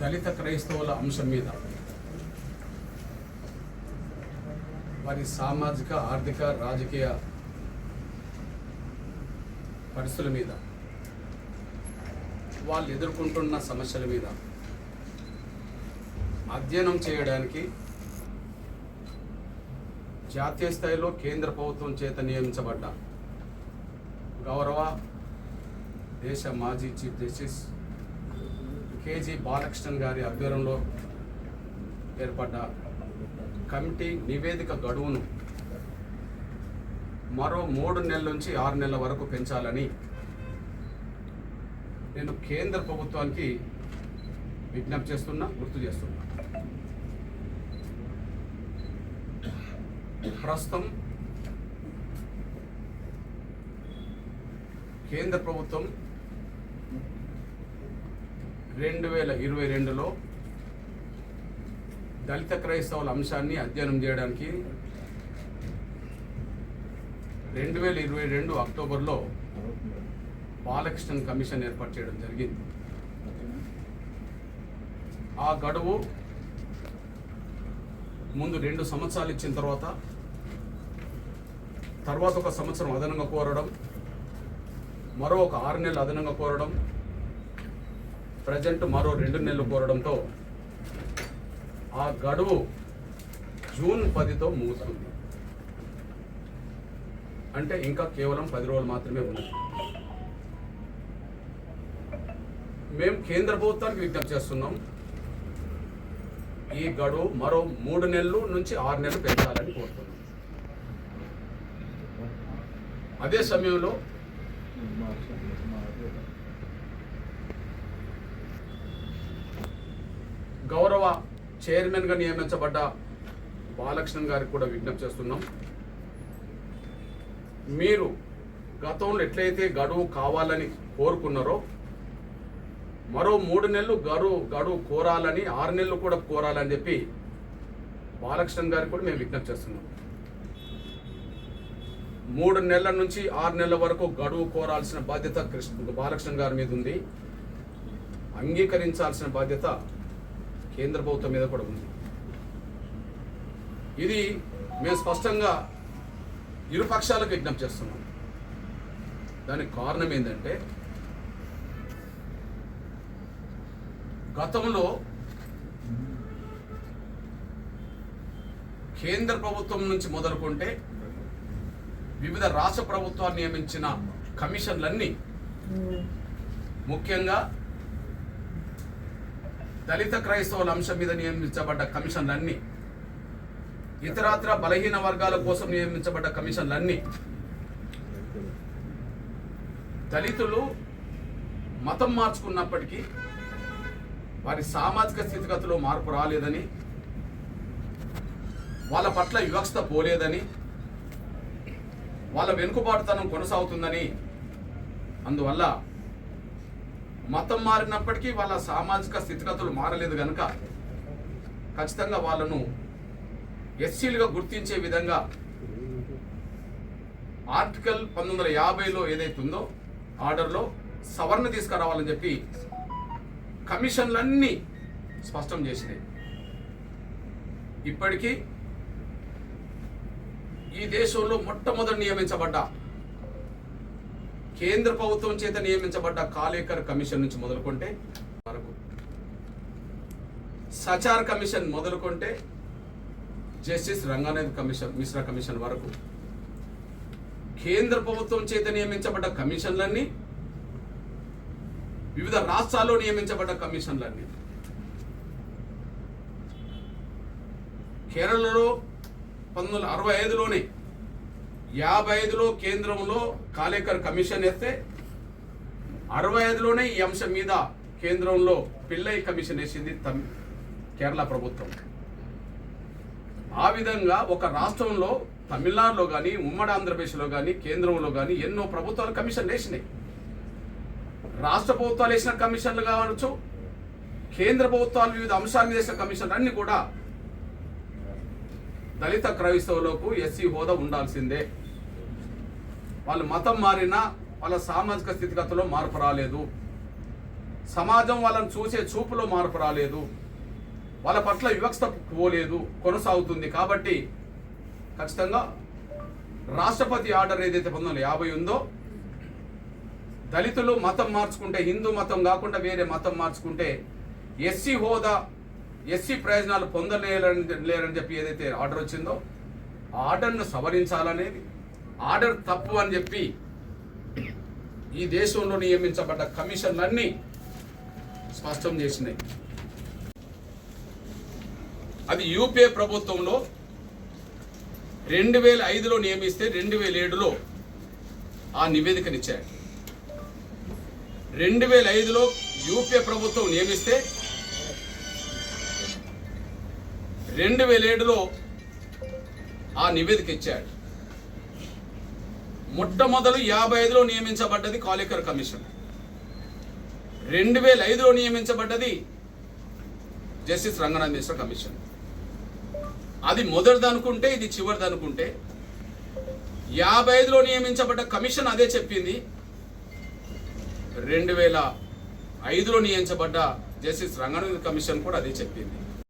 దళిత క్రైస్తవుల అంశం మీద, వారి సామాజిక, ఆర్థిక, రాజకీయ పరిస్థితుల మీద, వాళ్ళు ఎదుర్కొంటున్న సమస్యల మీద అధ్యయనం చేయడానికి జాతీయ స్థాయిలో కేంద్ర ప్రభుత్వం చేత నియమించబడ్డ గౌరవ దేశ మాజీ చీఫ్ జస్టిస్ కేజీ బాలకృష్ణన్ గారి ఆధ్వర్యంలో ఏర్పడ్డ కమిటీ నివేదిక గడువును మరో 3 నెలల నుంచి 6 నెలల వరకు పెంచాలని నేను కేంద్ర ప్రభుత్వానికి విజ్ఞప్తి చేస్తున్నా, గుర్తు చేస్తున్నా. ప్రస్తుతం కేంద్ర ప్రభుత్వం 2022లో దళిత క్రైస్తవుల అంశాన్ని అధ్యయనం చేయడానికి 2022 అక్టోబర్లో బాలకృష్ణన్ కమిషన్ ఏర్పాటు చేయడం జరిగింది. ఆ గడువు ముందు 2 సంవత్సరాలు ఇచ్చిన తర్వాత 1 సంవత్సరం అదనంగా కోరడం, మరో 6 నెలలు అదనంగా కోరడం, ప్రజెంట్ మరో 2 నెలలు కోరడంతో ఆ గడువు జూన్ 10తో ముగుస్తుంది. అంటే ఇంకా కేవలం 10 రోజులు మాత్రమే ఉన్నాయి. మేము కేంద్ర ప్రభుత్వానికి విజ్ఞప్తి చేస్తున్నాం, ఈ గడువు మరో 3 నెలలు నుంచి 6 నెలలు పెంచాలని కోరుతున్నాం. అదే సమయంలో గౌరవ చైర్మన్గా నియమించబడ్డ బాలకృష్ణన్ గారికి కూడా విజ్ఞప్తి చేస్తున్నాం. మీరు గతంలో ఎట్లయితే గడువు కావాలని కోరుకున్నారో మరో 3 నెలలు గడువు కోరాలని, 6 నెలలు కూడా కోరాలని చెప్పి బాలకృష్ణన్ గారికి కూడా మేము విజ్ఞప్తి చేస్తున్నాం. 3 నెలల నుంచి 6 నెలల వరకు గడువు కోరాల్సిన బాధ్యత బాలకృష్ణన్ గారి మీద ఉంది. అంగీకరించాల్సిన బాధ్యత కేంద్ర ప్రభుత్వం మీద కూడా ఉంది. ఇది మేము స్పష్టంగా ఇరు పక్షాలకు విజ్ఞప్తి చేస్తున్నాం. దానికి కారణం ఏంటంటే, గతంలో కేంద్ర ప్రభుత్వం నుంచి మొదలుకుంటే వివిధ రాష్ట్ర ప్రభుత్వాలు నియమించిన కమిషన్లన్నీ, ముఖ్యంగా దళిత క్రైస్తవుల అంశం మీద నియమించబడ్డ కమిషన్లన్నీ, ఇతరత్ర బలహీన వర్గాల కోసం నియమించబడ్డ కమిషన్లన్నీ, దళితులు మతం మార్చుకున్నప్పటికీ వారి సామాజిక స్థితిగతిలో మార్పు రాలేదని, వాళ్ళ పట్ల వివక్షత పోలేదని, వాళ్ళ వెనుకబాటుతనం కొనసాగుతుందని, అందువల్ల మతం మారినప్పటికీ వాళ్ళ సామాజిక స్థితిగతులు మారలేదు కనుక ఖచ్చితంగా వాళ్ళను ఎస్సీలుగా గుర్తించే విధంగా ఆర్టికల్ 1950లో ఏదైతుందో ఆర్డర్లో సవరణ తీసుకురావాలని చెప్పి కమిషన్లన్నీ స్పష్టం చేసినాయి. ఇప్పటికీ ఈ దేశంలో మొట్టమొదటి నియమించబడ్డ, కేంద్ర ప్రభుత్వం చేత నియమించబడ్డ కాలేకర్ కమిషన్ నుంచి మొదలుకుంటే వరకు, సచార్ కమిషన్ మొదలుకుంటే justice Ranganath commission, Mishra commission వరకు కేంద్ర ప్రభుత్వం చేత నియమించబడ్డ కమిషన్లన్నీ, వివిధ రాష్ట్రాల్లో నియమించబడ్డ కమిషన్లన్నీ, కేరళలో 1965లోనే 55లో కేంద్రంలో కాలేకర్ కమిషన్ వేస్తే 65లోనే ఈ అంశం మీద కేంద్రంలో పిల్లై కమిషన్ వేసింది కేరళ ప్రభుత్వం. ఆ విధంగా ఒక రాష్ట్రంలో, తమిళనాడులో కానీ, ఉమ్మడి ఆంధ్రప్రదేశ్లో కానీ, కేంద్రంలో కానీ ఎన్నో ప్రభుత్వాలు కమిషన్లు వేసినాయి. రాష్ట్ర ప్రభుత్వాలు వేసిన కమిషన్లు కావచ్చు, కేంద్ర ప్రభుత్వాలు వివిధ అంశాల మీద వేసిన కమిషన్లు అన్నీ కూడా దళిత క్రైస్తవులకు ఎస్సీ హోదా ఉండాల్సిందే. వాళ్ళు మతం మారినా వాళ్ళ సామాజిక స్థితిగతుల్లో మార్పు రాలేదు. సమాజం వాళ్ళని చూసే చూపులో మార్పు రాలేదు, వాళ్ళ పట్ల వివక్షత పోలేదు, కొనసాగుతుంది. కాబట్టి ఖచ్చితంగా రాష్ట్రపతి ఆర్డర్ ఏదైతే 1950 ఉందో, దళితులు మతం మార్చుకుంటే, హిందూ మతం కాకుండా వేరే మతం మార్చుకుంటే ఎస్సీ హోదా, ఎస్సీ ప్రయోజనాలు పొందలేరని చెప్పి ఏదైతే ఆర్డర్ వచ్చిందో ఆ ఆర్డర్ను సవరించాలనేది, ఆర్డర్ తప్పు అని చెప్పి ఈ దేశంలో నియమించబడ్డ కమిషన్లన్నీ స్పష్టం చేసినాయి. అది యూపీఏ ప్రభుత్వంలో 2005లో నియమిస్తే 2007లో ఆ నివేదికనిచ్చారు. 2005లో యూపీఏ ప్రభుత్వం నియమిస్తే 2007లో ఆ నివేదిక ఇచ్చాడు. మొట్టమొదలు 55లో నియమించబడ్డది కాలేకర్ కమిషన్, 2005లో నియమించబడ్డది జస్టిస్ రంగనాథ్ మిశ్రా కమిషన్. అది మొదటిది అనుకుంటే ఇది చివరిది అనుకుంటే, 55లో నియమించబడ్డ కమిషన్ అదే చెప్పింది, 2005లో నియమించబడ్డ జస్టిస్ రంగనాథ్ కమిషన్ కూడా అదే చెప్పింది.